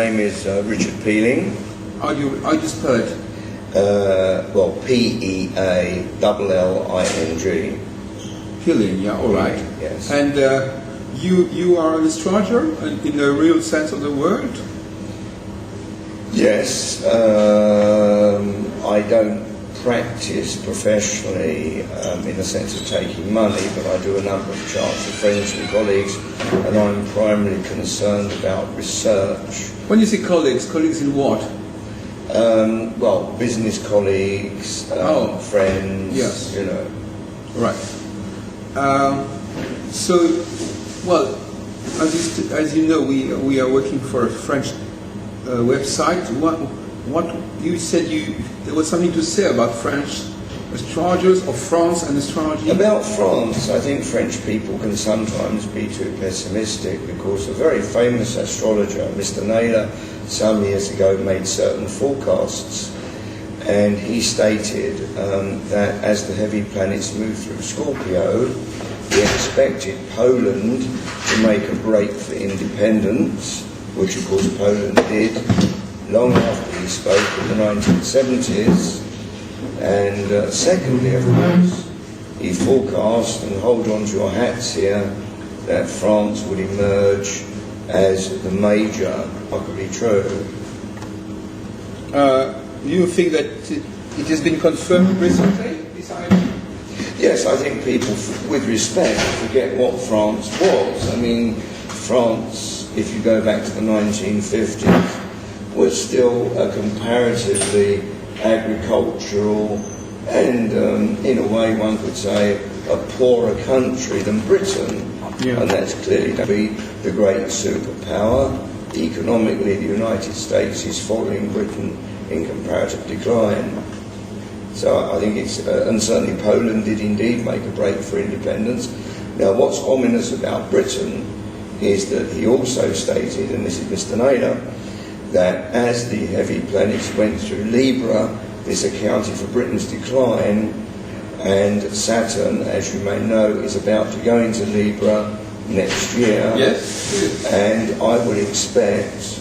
name is Richard Pealling. How do you spell it? Well, Pealling. Pealling, yeah, all right. Yes. And you are an astrologer in the real sense of the word? Yes. I don't practice professionally in the sense of taking money, but I do a number of charts with friends and colleagues, and I'm primarily concerned about research. When you say colleagues in what? Well, business colleagues, friends, yes. you know. Right. As you know, we are working for a French website. What you said there was something to say about French astrologers or France and astrology? About France, I think French people can sometimes be too pessimistic, because a very famous astrologer, Mr. Naylor, some years ago made certain forecasts, and he stated that as the heavy planets move through Scorpio, he expected Poland to make a break for independence, which of course Poland did long after he spoke in the 1970s. And secondly, of course, he forecast, and hold on to your hats here, that France would emerge as the major, possibly true. Do you think that it has been confirmed recently, this idea? Yes, I think people, with respect, forget what France was. I mean, France, if you go back to the 1950s, was still a comparatively agricultural and, in a way, one could say, a poorer country than Britain. Yeah. And that's clearly to be the great superpower. Economically, the United States is following Britain in comparative decline. So I think it's, and certainly Poland did indeed make a break for independence. Now, what's ominous about Britain is that he also stated, and this is Mr. Naylor, that as the heavy planets went through Libra, this accounted for Britain's decline, and Saturn, as you may know, is about to go into Libra next year. Yes. And I would expect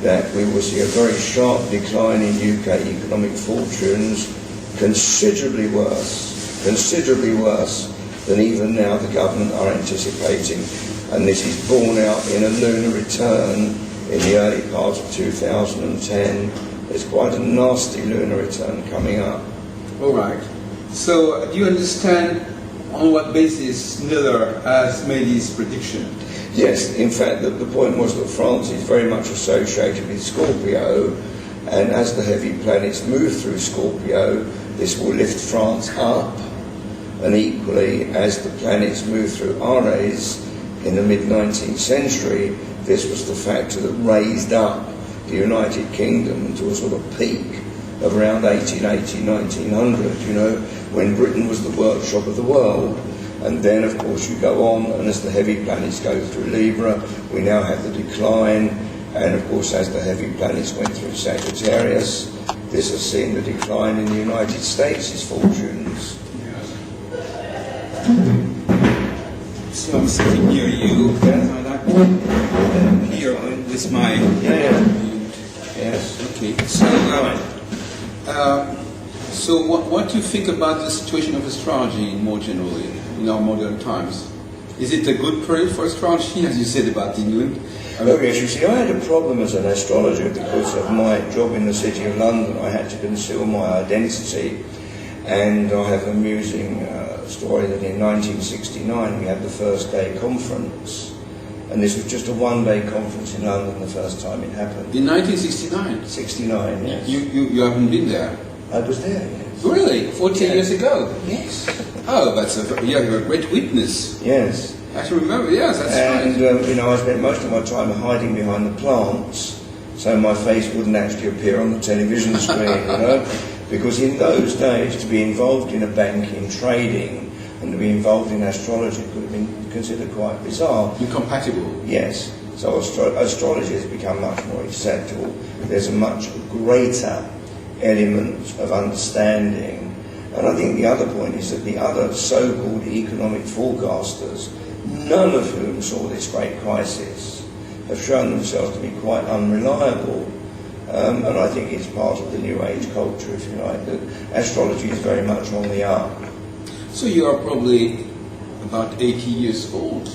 that we will see a very sharp decline in UK economic fortunes, considerably worse than even now the government are anticipating. And this is borne out in a lunar return in the early part of 2010. There's quite a nasty lunar return coming up. All right. So do you understand on what basis Miller has made his prediction? Yes, in fact, the point was that France is very much associated with Scorpio, and as the heavy planets move through Scorpio, this will lift France up, and equally, as the planets move through Aries in the mid-19th century, this was the factor that raised up the United Kingdom to a sort of peak of around 1880, 1900, you know, when Britain was the workshop of the world. And then, of course, you go on, and as the heavy planets go through Libra, we now have the decline. And, of course, as the heavy planets went through Sagittarius, this has seen the decline in the United States' fortunes. So I'm sitting near you, and I'm here with my... Yes. Okay. So, what do you think about the situation of astrology more generally in our modern times? Is it a good period for astrology, as you said about England? Oh yes, you see, I had a problem as an astrologer because of my job in the City of London. I had to conceal my identity, and I have an amusing story that in 1969 we had the first day conference, and this was just a one-day conference in London, the first time it happened. In 1969? 69, yes. You haven't been there? I was there, yes. Really? 14 years ago? Yes. Oh, you're a great witness. Yes. I can remember, yes, that's and, right. you know, I spent most of my time hiding behind the plants, so my face wouldn't actually appear on the television screen, you know, because in those days, to be involved in a bank in trading and to be involved in astrology could have been considered quite bizarre. Incompatible. Yes. So astrology has become much more acceptable. There's a much greater element of understanding. And I think the other point is that the other so-called economic forecasters, none of whom saw this great crisis, have shown themselves to be quite unreliable. And I think it's part of the New Age culture, if you like, that astrology is very much on the up. So you are probably about 80 years old.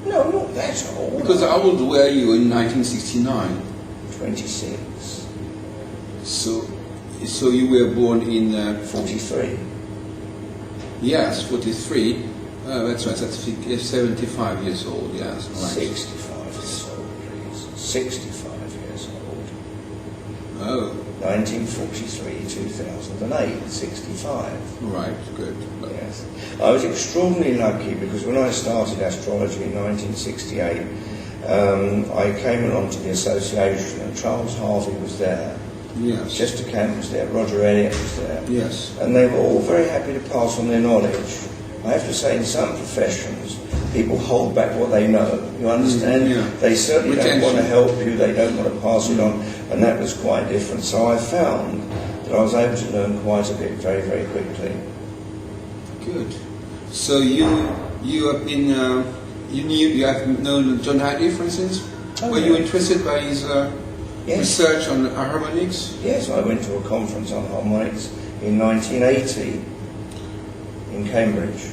No, not that old. Because how old were you in 1969? 26. So you were born in 43. Yes, 43. That's right. That's 75 years old. Yes, right. 65 years old, please. 65 years old. Oh, 1943, 2008, 65. right. Good. Yes. I was extraordinarily lucky because when I started astrology in 1968, I came along to the association and Charles Harvey was there. Yes. Chester Camp was there, Roger Elliott was there. Yes. And they were all very happy to pass on their knowledge. I have to say, in some professions, people hold back what they know. You understand? Yeah. They certainly Retention. don't want to help you, they don't want to pass it on, and that was quite different. So I found that I was able to learn quite a bit very, very quickly. Good. So you have been you have known John Hadley, for instance. Oh, Were you yeah. interested by his Yes. research on harmonics? Yes, I went to a conference on harmonics in 1980 in Cambridge.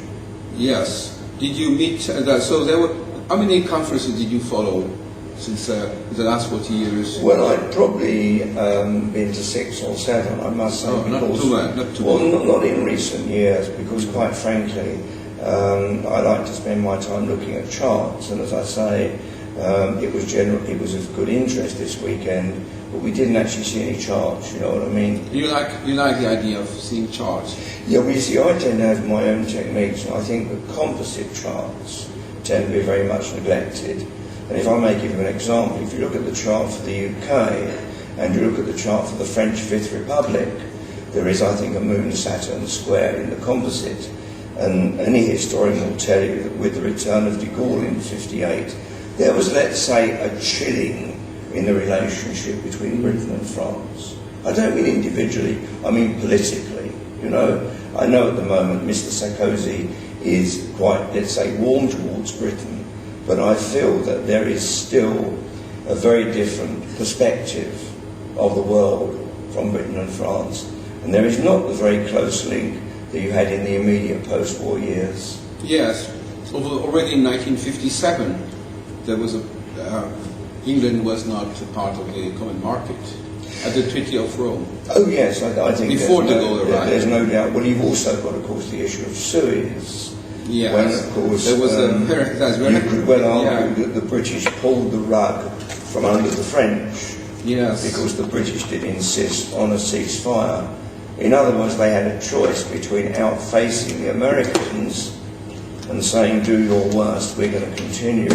Yes. Did you meet? So there were. How many conferences did you follow since the last 40 years? Well, I'd probably been to 6 or 7, I must say. Oh, not because- too bad. Not too Well, bad. not in recent years, because quite frankly, I like to spend my time looking at charts, and as I say, it was of good interest this weekend, but we didn't actually see any charts, you know what I mean? You like the idea of seeing charts? Yeah, well, you see, I tend to have my own techniques, and I think the composite charts tend to be very much neglected. And if I may give you an example, if you look at the chart for the UK, and you look at the chart for the French Fifth Republic, there is, I think, a Moon-Saturn square in the composite. And any historian will tell you that with the return of de Gaulle in '58, there was, let's say, a chilling in the relationship between Britain and France. I don't mean individually, I mean politically, you know. I know at the moment Mr. Sarkozy is quite, let's say, warm towards Britain, but I feel that there is still a very different perspective of the world from Britain and France. And there is not the very close link that you had in the immediate post-war years. Yes. So already in 1957, there was England was not a part of the common market at the Treaty of Rome. Oh yes, I think Before de Gaulle arrived. there's no doubt. Well, you've also got, of course, the issue of Suez. Yes. When, of course, there was you could well argue that the British pulled the rug from under the French. Yes. Because the British did insist on a ceasefire. In other words, they had a choice between outfacing the Americans and saying, do your worst, we're going to continue,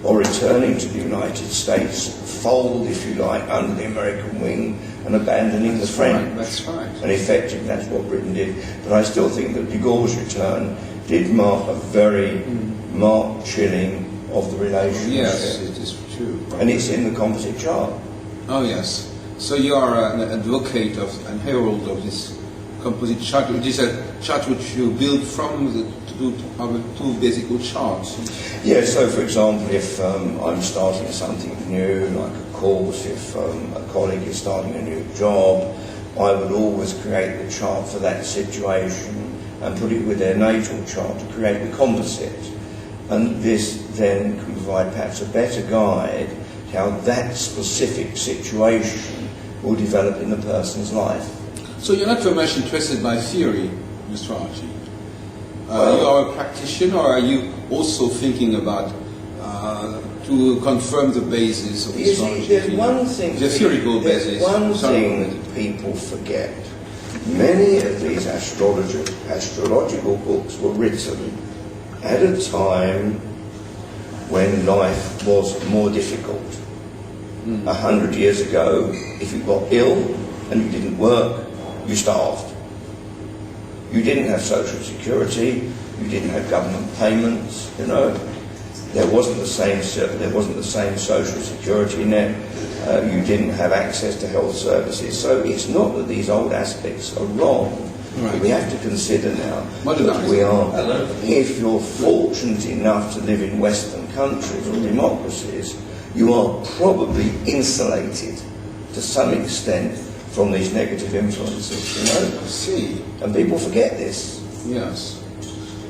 or returning to the United States, fold, if you like, under the American wing and abandoning the French. Right, that's right. And effectively, that's what Britain did. But I still think that de Gaulle's return did mark a very marked chilling of the relationship. Yes, it is true. And it's in the composite chart. Oh yes. So you are an advocate of and herald of this composite chart, which is a chart which you build from the two basic charts. Yeah, so for example, if I'm starting something new, like a course, if a colleague is starting a new job, I would always create the chart for that situation and put it with their natal chart to create the composite. And this then can provide perhaps a better guide to how that specific situation will develop in the person's life. So you're not very much interested by theory in astrology. You are a practitioner, or are you also thinking about to confirm the basis of astrology? There's one thing. The theoretical basis. There's one thing people forget. Many of these astrological books were written at a time when life was more difficult. 100 years ago, if you got ill and you didn't work, you starved. You didn't have social security, you didn't have government payments, you know. There wasn't the same social security net. You didn't have access to health services. So it's not that these old aspects are wrong. Right. We have to consider now that Modernised. we are, if you're fortunate enough to live in Western countries or democracies, you are probably insulated to some extent from these negative influences, you know? I see. And people forget this. Yes.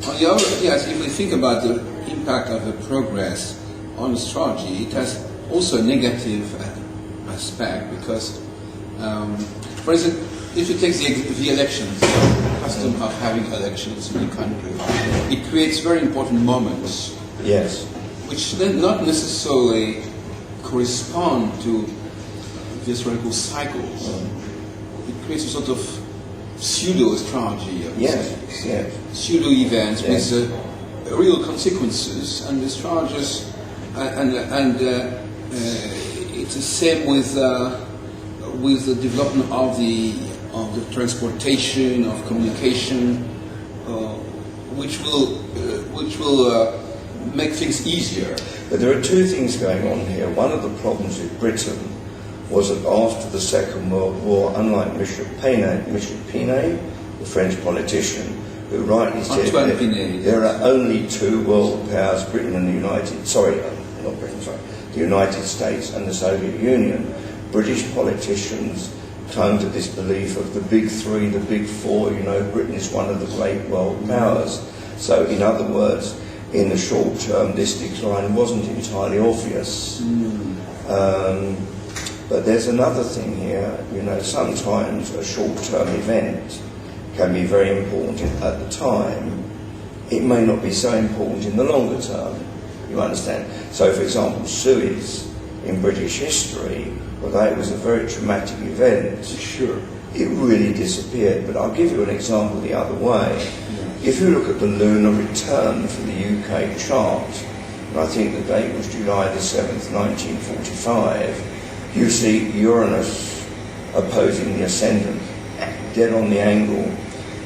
On the other, yes, if we think about the impact of the progress on astrology, it has also a negative aspect because, for instance, if you take the elections, the custom of having elections in the country, it creates very important moments. Yes. Which then not necessarily correspond to the astrological cycles. It creates a sort of pseudo-astrology, I would say. Yes. Pseudo-events with real consequences, and the astrologers, it's the same with the development of the transportation, of communication, which will make things easier. But there are two things going on here. One of the problems with Britain was that after the Second World War, unlike Michel Pinet, the French politician, who rightly said there are only two world powers, Britain and the United States and the Soviet Union. British politicians clung to this belief of the big three, the big four, you know, Britain is one of the great world powers. So in other words, in the short term, this decline wasn't entirely obvious. But there's another thing here, you know, sometimes a short-term event can be very important at the time. It may not be so important in the longer term, you understand? So, for example, Suez in British history, although it was a very traumatic event, sure, it really disappeared. But I'll give you an example the other way. If you look at the lunar return for the UK chart, and I think the date was July the 7th, 1945, you see Uranus opposing the ascendant, dead on the angle.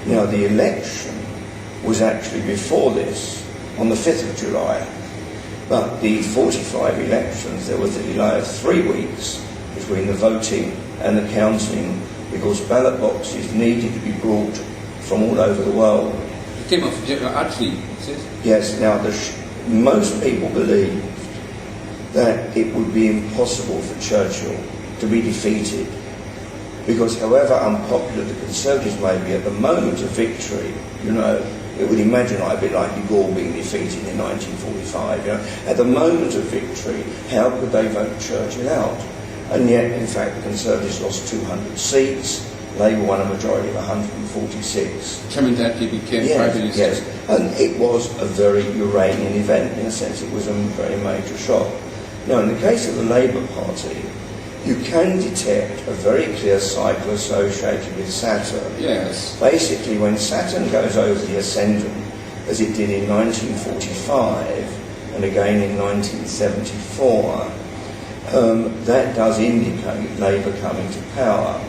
Now, the election was actually before this, on the 5th of July. But the 45 elections, there was a delay of 3 weeks between the voting and the counting because ballot boxes needed to be brought from all over the world. The came off actually, is it? Yes, now most people believed that it would be impossible for Churchill to be defeated because however unpopular the Conservatives may be at the moment of victory, you know, it would imagine I'd be like de Gaulle being defeated in 1945, you know. At the moment of victory, how could they vote Churchill out? And yet, in fact, the Conservatives lost 200 seats, Labour won a majority of 146. Coming that he became Prime Minister. Yes, and it was a very Uranian event, in a sense it was a very major shock. Now, in the case of the Labour Party, you can detect a very clear cycle associated with Saturn. Yes. Basically, when Saturn goes over the ascendant, as it did in 1945 and again in 1974, that does indicate Labour coming to power.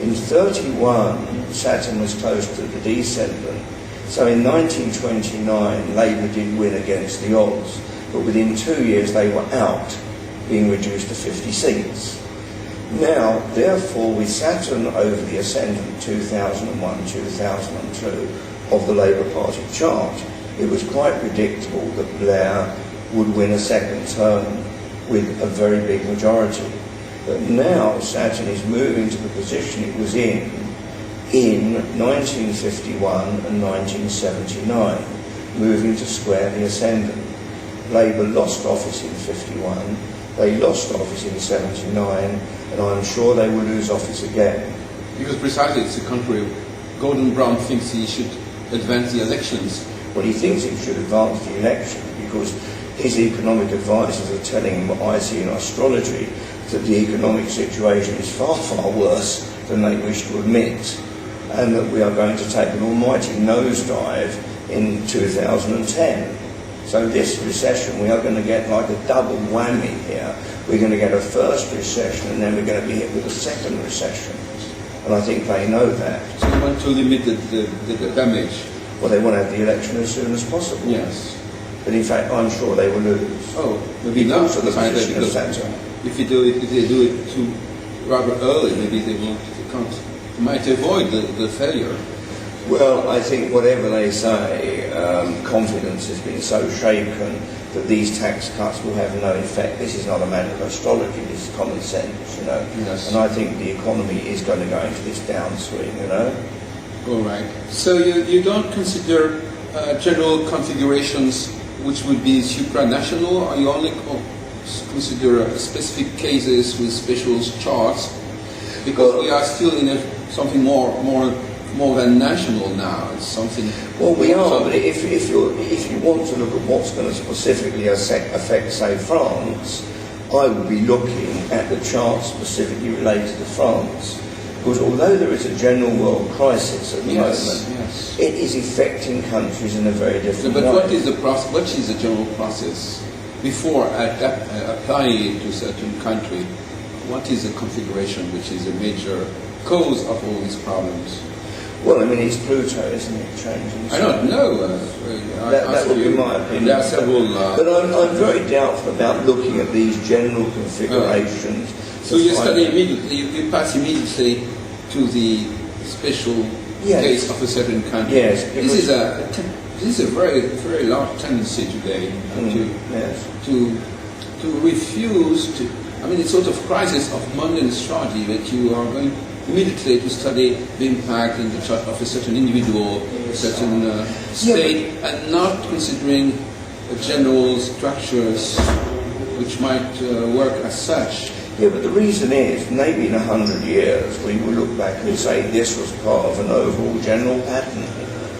In 31, Saturn was close to the descendant. So in 1929, Labour did win against the odds. But within 2 years they were out, being reduced to 50 seats. Now, therefore, with Saturn over the ascendant 2001, 2002 of the Labour Party chart, it was quite predictable that Blair would win a second term with a very big majority. But now Saturn is moving to the position it was in 1951 and 1979, moving to square the ascendant. Labour lost office in 51, they lost office in 79, and I'm sure they will lose office again. Because precisely it's the contrary. Gordon Brown thinks he should advance the elections. Well, he thinks he should advance the elections because his economic advisors are telling him what I see in astrology, that the economic situation is far, far worse than they wish to admit, and that we are going to take an almighty nosedive in 2010. So this recession, we are going to get like a double whammy here. We're going to get a first recession and then we're going to be hit with a second recession. And I think they know that. So they want to limit the damage. Well, they want to have the election as soon as possible. Yes. But in fact, I'm sure they will lose. Oh, maybe not. Because of the position of Saturn. If they do it too rather early, maybe they might avoid the failure. Well, I think whatever they say, confidence has been so shaken that these tax cuts will have no effect. This is not a matter of astrology, this is common sense, you know. Yes. And I think the economy is going to go into this downswing, you know. All right. So you don't consider general configurations which would be supranational, or you only consider specific cases with special charts? Because we are still in something more than national now. It's something. Well, we are, but if you want to look at what's going to specifically affect, say, France, I would be looking at the charts specifically related to France. Because although there is a general world crisis at the moment, it is affecting countries in a very different way. But what is the general process before applying it to a certain country? What is the configuration which is a major cause of all these problems? Well, I mean, it's Pluto, isn't it, changing? I don't know. That would be my opinion. There are several. But I'm very doubtful about looking at these general configurations. So you study immediately, you pass immediately to the special case of a certain country. Yes. This is a very large tendency today to refuse to. I mean, it's sort of crisis of modern astrology that you are going immediately to study the impact in the chart of a certain individual, a certain state, and not considering general structures which might work as such. Yeah, but the reason is, maybe in 100 years we will look back and say this was part of an overall general pattern.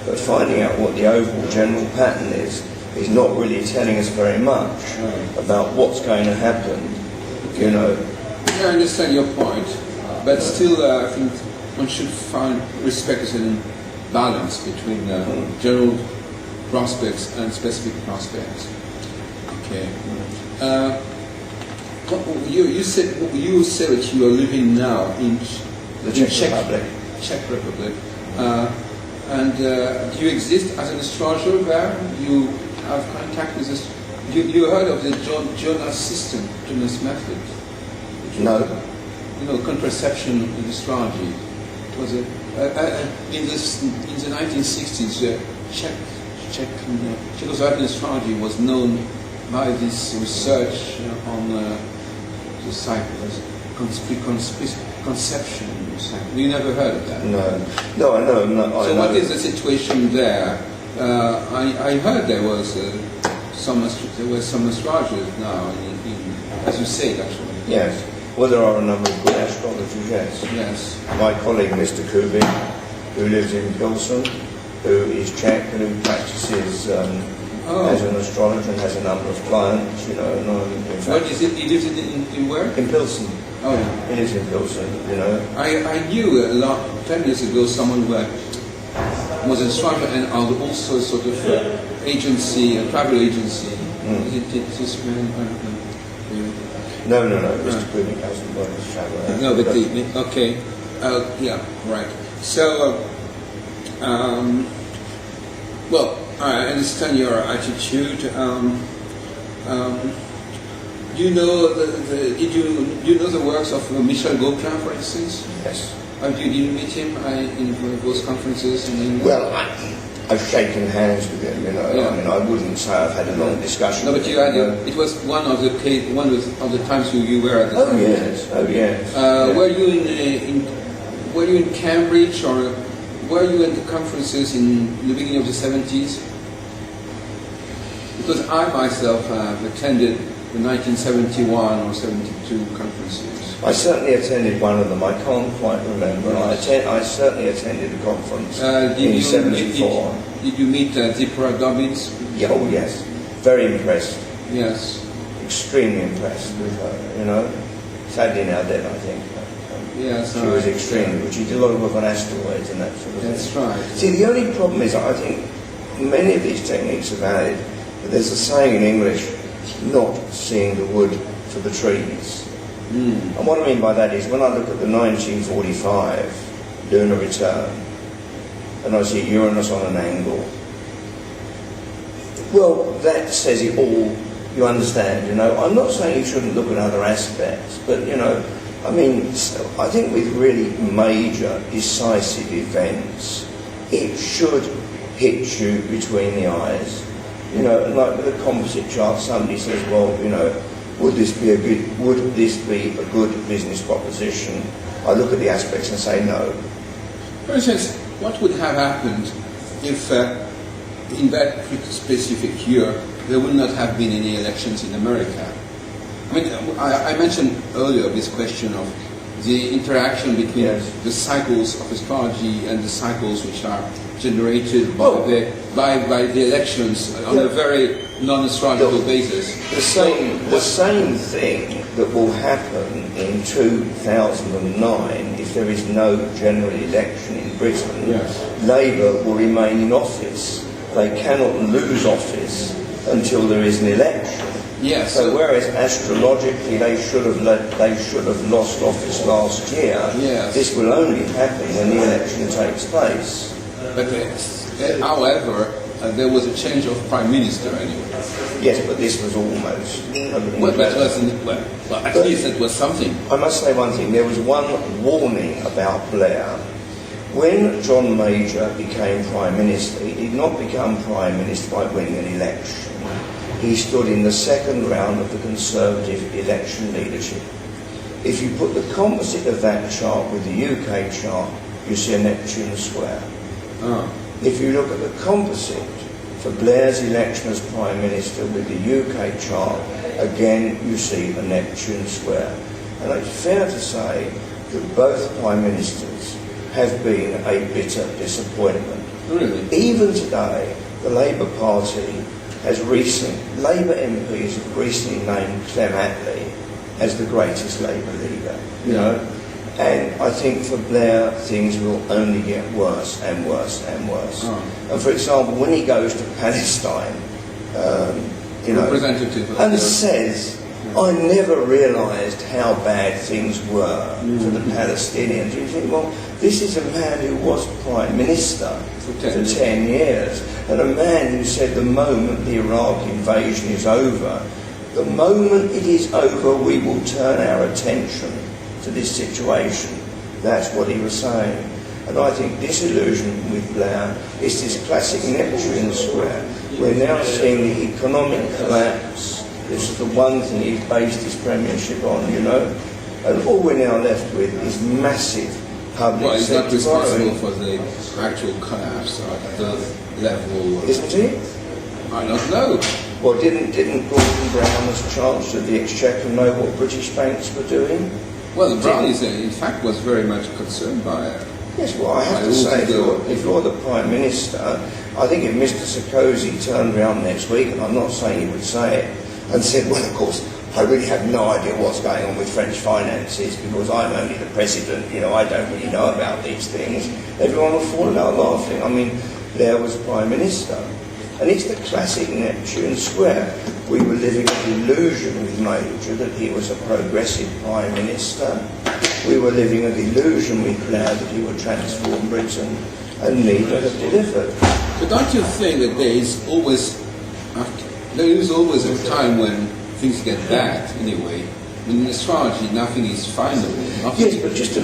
But finding out what the overall general pattern is not really telling us very much about what's going to happen, you know. I understand your point, but still I think one should find respect and balance between general prospects and specific prospects. Okay. You said that you are living now in The Czech Republic. Czech Republic. And do you exist as an astrologer there? You have contact with this? You heard of the Jonas system, Jonas method? No. You know, contraception in astrology. It was in the 1960s, Czechoslovakian astrology was known by this research on the cycles, conception. You never heard of that? No, I know. So what is the situation there? I heard there was some astrologers now, as you say, actually. Yes. Well, there are a number of good astrologers, yes. Yes. My colleague, Mr. Kubin, who lives in Pilsen, who is Czech and who practices as an astrologer and has a number of clients, you know. And in fact, What is it? He lives in where? in Pilsen. Oh. He lives in Pilsen, you know. I knew 10 years ago someone who was an astrologer and also sort of agency, a travel agency. Is it this man? I don't know. No. Mr. Kubin hasn't worked as a traveller. No, but okay. Yeah, right. So, well, I understand your attitude. Do you know did you know the works of Michel Gauquelin, for instance? Yes. Did you meet him in those conferences? Well, I've shaken hands with him, you know. Yeah. I mean, I wouldn't say I've had a long discussion. No, but with you him, had it was one of the times you were at the conference. Oh yes. Were you in Cambridge, or were you at the conferences in the beginning of the 70s? Because I myself have attended the 1971 or 72 conferences. I certainly attended one of them. I can't quite remember. I certainly attended a conference in 74. Did you meet Zipporah Dobbins? Yeah, oh yes. Very impressed. Yes. Extremely impressed with her, you know. Sadly now dead, I think. Yes. She was extremely, but she did a lot of work on asteroids and that sort of thing. That's right. See, the only problem is, I think many of these techniques are valid, but there's a saying in English, not seeing the wood for the trees. And what I mean by that is, when I look at the 1945 lunar return, and I see Uranus on an angle, well, that says it all, you understand, you know. I'm not saying you shouldn't look at other aspects, but, you know, I mean, I think with really major, decisive events, it should hit you between the eyes. You know, like with a composite chart, somebody says, well, you know, would this be a good business proposition? I look at the aspects and say no. For instance, what would have happened if in that specific year there would not have been any elections in America? I mean, I mentioned earlier this question of the interaction between the cycles of astrology and the cycles which are generated by the elections on a very non-astrological basis. The same thing that will happen in 2009 if there is no general election in Britain. Labour will remain in office. They cannot lose office until there is an election. So whereas astrologically they should have lost office last year, this will only happen when the election takes place. But however, there was a change of prime minister anyway. Yes, but this was almost. At least it was something. I must say one thing. There was one warning about Blair. When John Major became prime minister, he did not become prime minister by winning an election. He stood in the second round of the Conservative election leadership. If you put the composite of that chart with the UK chart, you see a Neptune square. If you look at the composite for Blair's election as Prime Minister with the UK chart, again you see a Neptune square. And it's fair to say that both Prime Ministers have been a bitter disappointment. Really? Even today, the Labour Party Labour MPs have recently named Clem Attlee as the greatest Labour leader, you know. And I think for Blair, things will only get worse and worse and worse. And for example, when he goes to Palestine, you know, and says, I never realised how bad things were for the Palestinians. You think, well, this is a man who was Prime Minister for 10 years, and a man who said the moment the Iraq invasion is over, the moment it is over, we will turn our attention to this situation. That's what he was saying. And I think disillusion with Blair is this classic Neptune square. We're now seeing the economic collapse. This is the one thing he's based his premiership on, you know. And all we're now left with is massive public sector borrowing. Well, he's not responsible for the actual collapse at the level. Isn't he? I don't know. Well, didn't Gordon Brown, as Chancellor of the Exchequer, know what British banks were doing? Well, the Brownies, in fact, was very much concerned by it. Yes, well, I have to say, if you're the Prime Minister, I think if Mr Sarkozy turned around next week, and I'm not saying he would say it, and said, well, of course, I really have no idea what's going on with French finances because I'm only the President, you know, I don't really know about these things, everyone would fall out laughing. I mean, Blair was Prime Minister. And it's the classic Neptune square. We were living a delusion with Major that he was a progressive Prime Minister. We were living a delusion with Blair that he would transform Britain, and neither have delivered. But don't you think that there is always a time when things get bad anyway? In astrology, nothing is final. Yes, but just a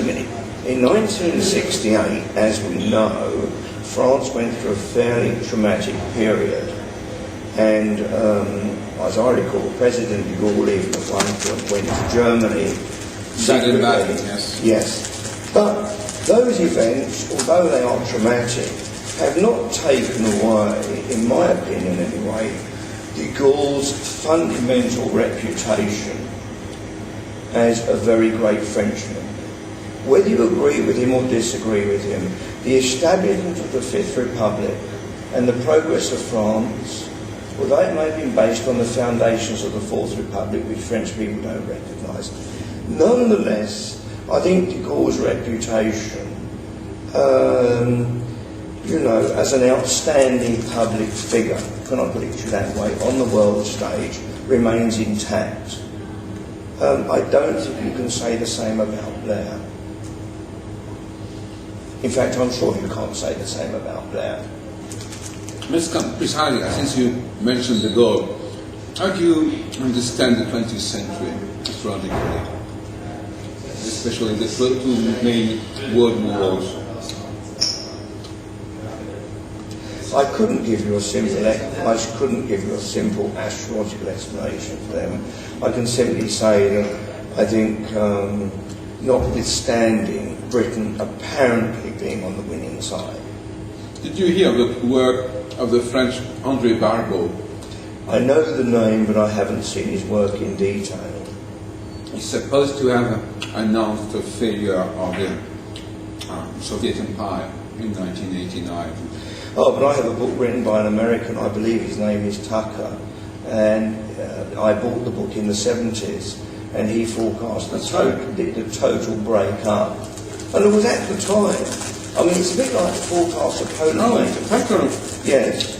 minute. In 1968, as we know, France went through a fairly traumatic period, and as I recall, President de Gaulle even at one point went to Germany. Yes. But those events, although they are traumatic, have not taken away, in my opinion anyway, de Gaulle's fundamental reputation as a very great Frenchman. Whether you agree with him or disagree with him, the establishment of the Fifth Republic and the progress of France, although it may have been based on the foundations of the Fourth Republic, which French people don't recognise, nonetheless, I think de Gaulle's reputation, you know, as an outstanding public figure, can I put it that way, on the world stage, remains intact. I don't think you can say the same about Blair. In fact, I'm sure you can't say the same about Blair. Let's come precisely, since you mentioned de Gaulle, how do you understand the 20th century astrologically? Especially the two main world wars. I couldn't give you a simple astrological explanation for them. I can simply say that I think, notwithstanding Britain apparently being on the winning side. Did you hear of the work of the French André Barbeau? I know the name, but I haven't seen his work in detail. He's supposed to have announced the failure of the Soviet Empire in 1989. Oh, but I have a book written by an American, I believe his name is Tucker, and I bought the book in the 70s, and he forecast the total break-up. And it was at the time. I mean, it's a bit like the forecast of Poland. Oh, Tucker. Yes.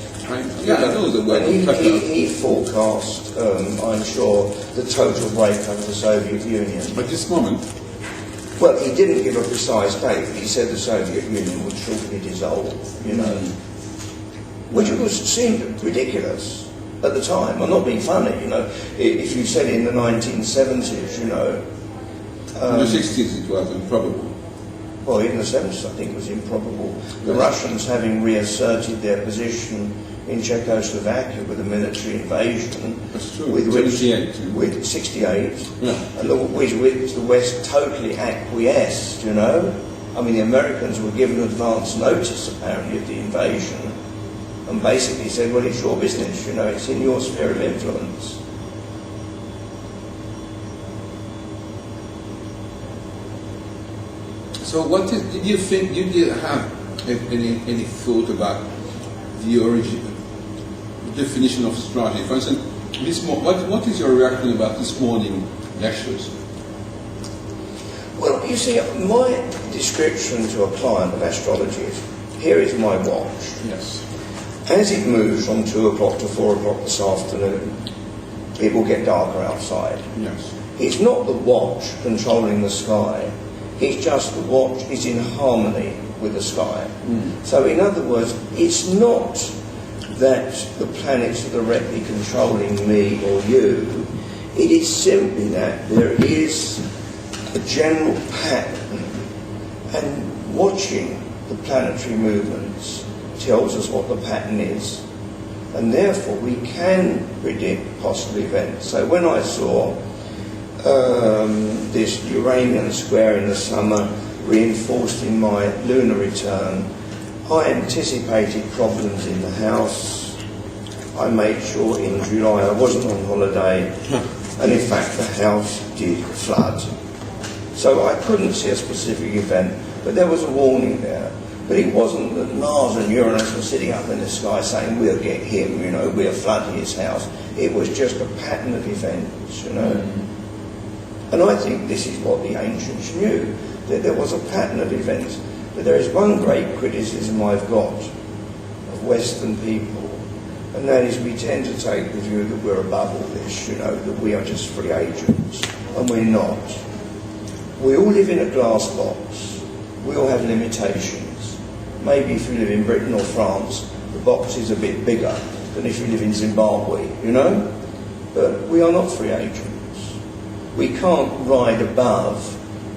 Yeah, I know the word. He forecast, I'm sure, the total breakup of the Soviet Union. At this moment? Well, he didn't give a precise date, but he said the Soviet Union would shortly dissolve, you know. Which seemed ridiculous at the time. I'm not being funny, you know. If you said it in the 1970s, you know. In the 60s it was improbable. Well, in the 70s I think it was improbable. The Russians having reasserted their position in Czechoslovakia with a military invasion. That's true. With 68. With 68. Yeah. And which the West totally acquiesced, you know. I mean, the Americans were given advance notice, apparently, of the invasion, and basically said, well, it's your business, you know, it's in your sphere of influence. So did you have any thought about the origin, the definition of astrology? For instance, what is your reaction about this morning lectures? Well, you see, my description to a client of astrology is, here is my watch. Yes. As it moves from 2 o'clock to 4 o'clock this afternoon, it will get darker outside. Yes. It's not the watch controlling the sky. It's just the watch is in harmony with the sky. So in other words, it's not that the planets are directly controlling me or you. It is simply that there is a general pattern, and watching the planetary movements tells us what the pattern is, and therefore we can predict possible events. So when I saw this Uranian square in the summer reinforced in my lunar return, I anticipated problems in the house. I made sure in July I wasn't on holiday, and in fact the house did flood. So I couldn't see a specific event, but there was a warning there. But it wasn't that Mars and Uranus were sitting up in the sky saying, we'll get him, you know, we'll flood his house. It was just a pattern of events, you know. And I think this is what the ancients knew, that there was a pattern of events. But there is one great criticism I've got of Western people, and that is we tend to take the view that we're above all this, you know, that we are just free agents, and we're not. We all live in a glass box. We all have limitations. Maybe if you live in Britain or France, the box is a bit bigger than if you live in Zimbabwe, you know? But we are not free agents. We can't ride above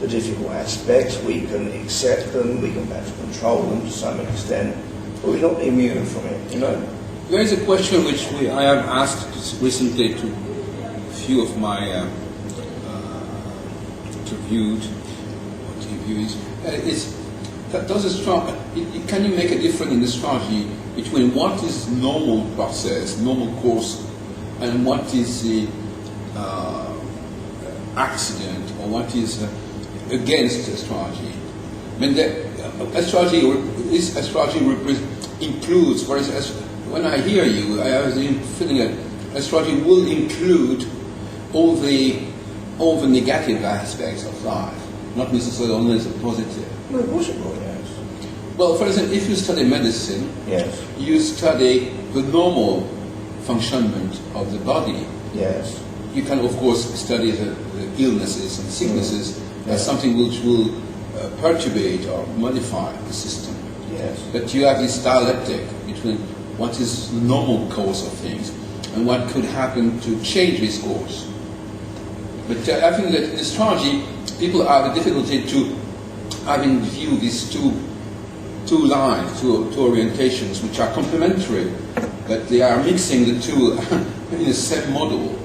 the difficult aspects. We can accept them, we can perhaps control them to some extent, but we're not immune from it, you know? There is a question which I have asked recently to a few of my interviewees. Can you make a difference in astrology between what is normal process, normal course, and what is the accident, or what is against astrology? I mean, astrology includes, for instance, when I hear you, I was feeling that astrology will include all the negative aspects of life, not necessarily only the positive. No, of course it will, yes. Well, for example, if you study medicine, yes, you study the normal functionment of the body. Yes. You can, of course, study the illnesses and sicknesses as something which will perturbate or modify the system. Yes. But you have this dialectic between what is the normal course of things and what could happen to change this course. But I think that in astrology, people have a difficulty to have in view these two two lines, two orientations which are complementary, but they are mixing the two in the same model.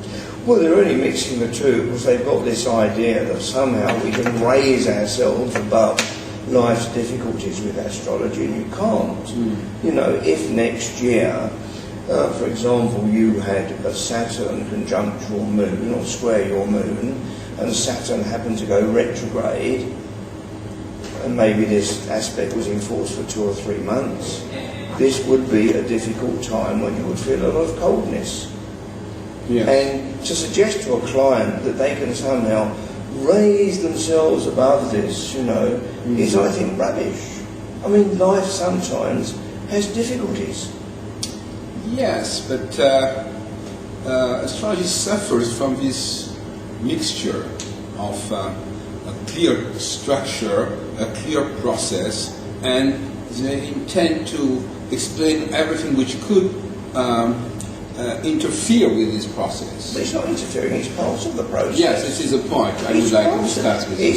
Well, they're only mixing the two because they've got this idea that somehow we can raise ourselves above life's difficulties with astrology, and you can't. You know, if next year, for example, you had a Saturn conjunct your moon or square your moon, and Saturn happened to go retrograde, and maybe this aspect was in force for 2 or 3 months, this would be a difficult time when you would feel a lot of coldness. Yes. And to suggest to a client that they can somehow raise themselves above this, you know, is, I think, rubbish. I mean, life sometimes has difficulties. Yes, but astrology suffers from this mixture of a clear structure, a clear process, and they intend to explain everything which could interfere with this process. But it's not interfering, it's part of the process. Yes, this is a point I would like to discuss with you.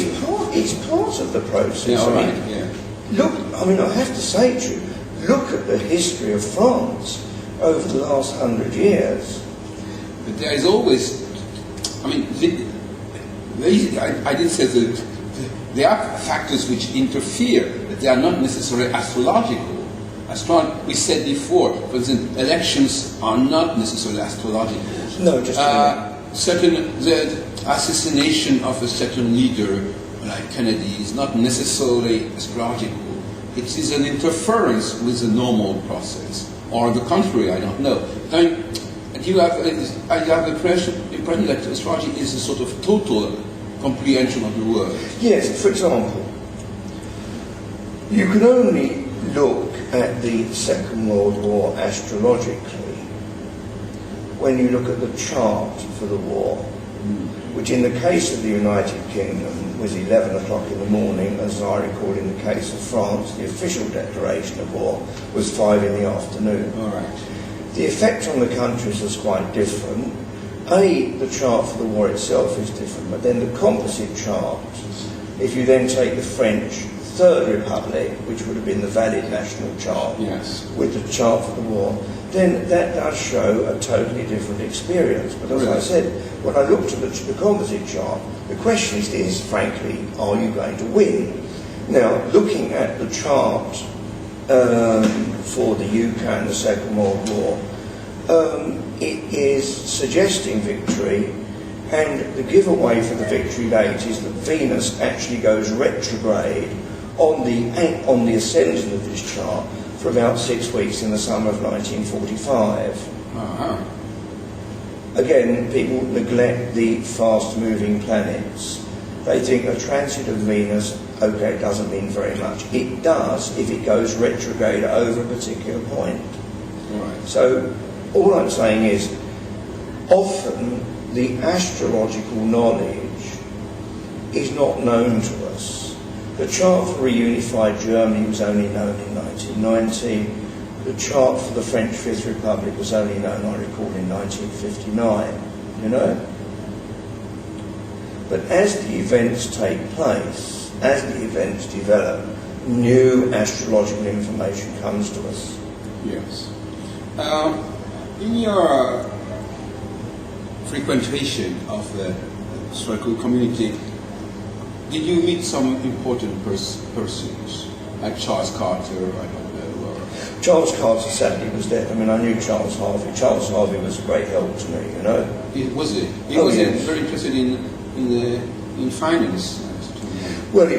It's part of the process. Yeah, all I right, mean, yeah. Look, I mean, I have to say to you, look at the history of France over the last 100 years. But there is always, I mean, I did say that there are factors which interfere, but they are not necessarily astrological. We said before, for instance, elections are not necessarily astrological. No, just the assassination of a certain leader, like Kennedy, is not necessarily astrological. It is an interference with the normal process, or the contrary. I don't know. I have the impression that astrology is a sort of total comprehension of the world. Yes, for example, you can only look at the Second World War astrologically when you look at the chart for the war, which in the case of the United Kingdom was 11 o'clock in the morning, as I recall in the case of France, the official declaration of war was 5 in the afternoon. All right. The effect on the countries was quite different. The chart for the war itself is different, but then the composite chart, if you then take the French Third Republic, which would have been the valid national chart, yes, with the chart for the war, then that does show a totally different experience. But as I said, when I looked at the composite chart, the question is, frankly, are you going to win? Now, looking at the chart for the UK and the Second World War, it is suggesting victory, and the giveaway for the victory date is that Venus actually goes retrograde on the ascendant of this chart for about 6 weeks in the summer of 1945. Uh-huh. Again, people neglect the fast-moving planets. They think a transit of Venus, okay, doesn't mean very much. It does if it goes retrograde over a particular point. Right. So, all I'm saying is, often the astrological knowledge is not known to us. The chart for reunified Germany was only known in 1990. The chart for the French Fifth Republic was only known, I recall, in 1959, you know? But as the events take place, as the events develop, new astrological information comes to us. Yes. In your frequentation of the astrological community, did you meet some important persons, like Charles Carter, I don't know, or... Charles Carter sadly was dead. I mean, I knew Charles Harvey. Charles Harvey was a great help to me, you know. He was yes. very interested in finance. Well, he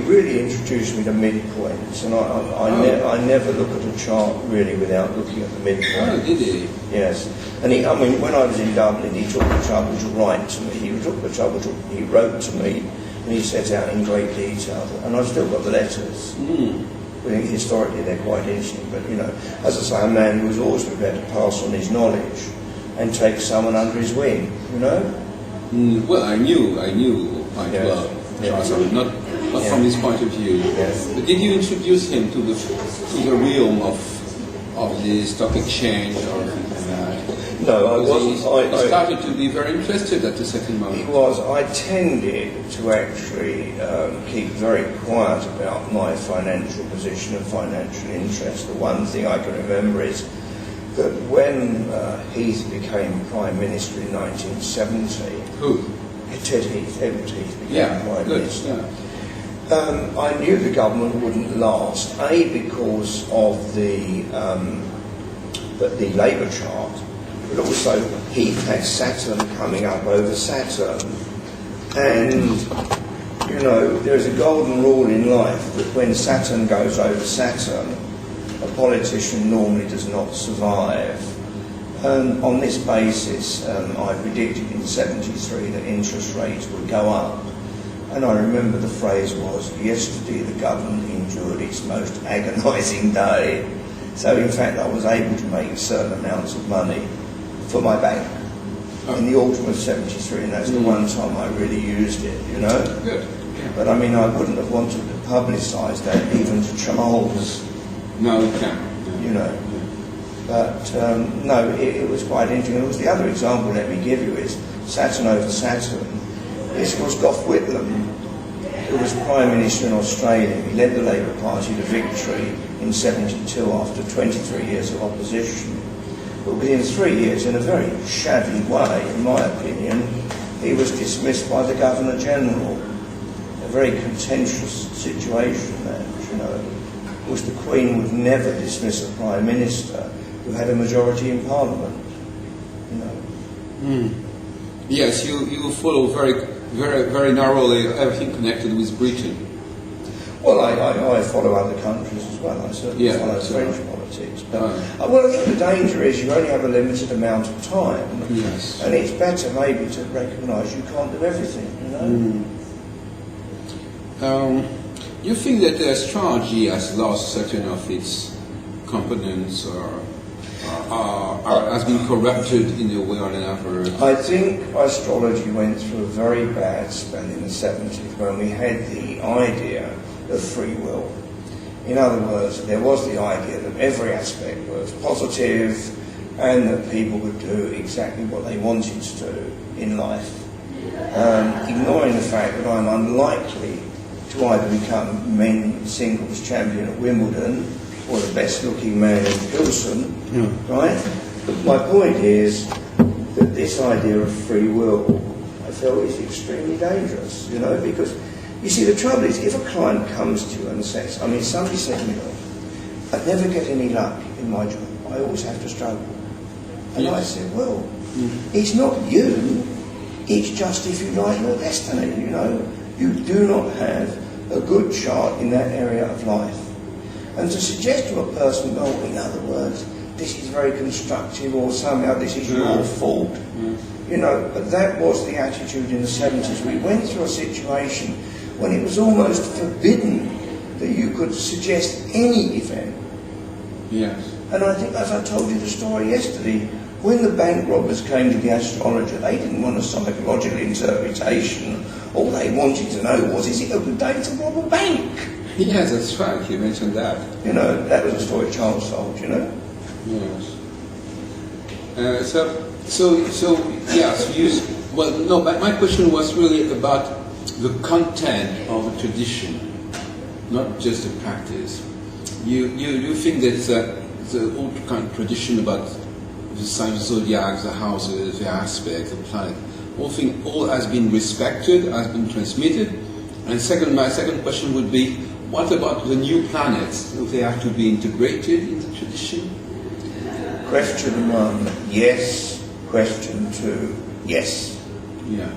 really introduced me to midpoints, and I never look at a chart really without looking at the midpoint. Oh, did he? Yes. And when I was in Dublin, he took the trouble to write to me. He wrote to me, and he set out in great detail, and I've still got the letters. I think historically they're quite interesting, but, you know, as I say, a man who was always prepared to pass on his knowledge and take someone under his wing, you know? Well, I knew quite well. Yes. Not from his point of view. Yes. But did you introduce him to the realm of of the stock exchange or anything like that? No, I Because wasn't. he started to be very interested at the second moment. It was. I tended to actually keep very quiet about my financial position and financial interest. The one thing I can remember is that when Heath became Prime Minister in 1970, Who? Ted Heath, Edward Heath became Yeah, Prime good. Minister. Yeah. I knew the government wouldn't last, A, because of the Labour chart, but also Heath had Saturn coming up over Saturn. And, you know, there's a golden rule in life that when Saturn goes over Saturn, a politician normally does not survive. And on this basis, I predicted in '73 that interest rates would go up. And I remember the phrase was, yesterday the government endured its most agonising day. So in fact I was able to make certain amounts of money for my bank in the autumn of '73, and that's the one time I really used it, you know. Good. Yeah. But I mean, I wouldn't have wanted to publicise that even to Charles, No, you can't. you know. But no, it was quite interesting. And the other example, let me give you, is Saturn over Saturn. This was Gough Whitlam, who was Prime Minister in Australia. He led the Labour Party to victory in '72 after 23 years of opposition. But within 3 years, in a very shabby way, in my opinion, he was dismissed by the Governor-General. A very contentious situation there, you know. Of course, the Queen would never dismiss a Prime Minister who had a majority in Parliament, you know. Yes, you follow very narrowly everything connected with Britain. Well, I follow other countries as well. I certainly follow French politics. But well, I think the danger is you only have a limited amount of time. Yes. And it's better maybe to recognise you can't do everything, you know. You think that the astrology has lost certain of its components or has been corrupted in a way or another? I think astrology went through a very bad spell in the 70s when we had the idea of free will. In other words, there was the idea that every aspect was positive and that people could do exactly what they wanted to do in life, ignoring the fact that I'm unlikely to either become men's singles champion at Wimbledon or the best looking man in Pilsen, right? But my point is that this idea of free will, I felt, is extremely dangerous, you know, because you see, the trouble is, if a client comes to you and says, I mean, somebody said to me, I never get any luck in my job, I always have to struggle. And I said, well, it's not you, it's just, if you like, your destiny, you know. You do not have a good chart in that area of life. And to suggest to a person, oh, in other words, this is very constructive or somehow this is your fault, you know, but that was the attitude in the 70s. We went through a situation when it was almost forbidden that you could suggest any event. Yes. And I think, as I told you the story yesterday, when the bank robbers came to the astrologer, they didn't want a psychological interpretation. All they wanted to know was, is it a good day to rob a bank? Yes, that's right, you mentioned that. You know, that was a story Charles told, you know? Yes. Yes, well, no, but my question was really about the content of the tradition, not just the practice. You think that the old kind of tradition about the sign of zodiac, the houses, the aspects, the planet, all has been respected, has been transmitted. And my second question would be, what about the new planets? Do they have to be integrated in the tradition? Question 1, yes. Question 2, yes. Yeah.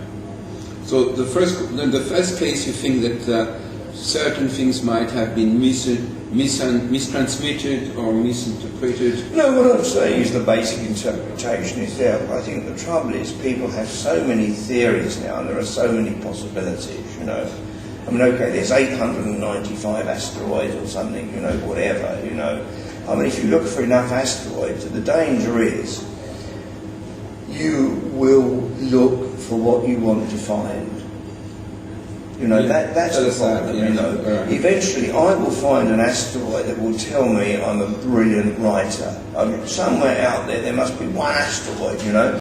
So the first case, you think that certain things might have been mistransmitted or misinterpreted? No, what I'm saying is the basic interpretation is there. But I think the trouble is people have so many theories now, and there are so many possibilities, you know. I mean, okay, there's 895 asteroids or something, you know, whatever, you know. I mean, if you look for enough asteroids, the danger is you will look for what you want to find. You know, Yeah, that's the problem, yeah. you know. Right. Eventually I will find an asteroid that will tell me I'm a brilliant writer. Somewhere out there must be one asteroid, you know.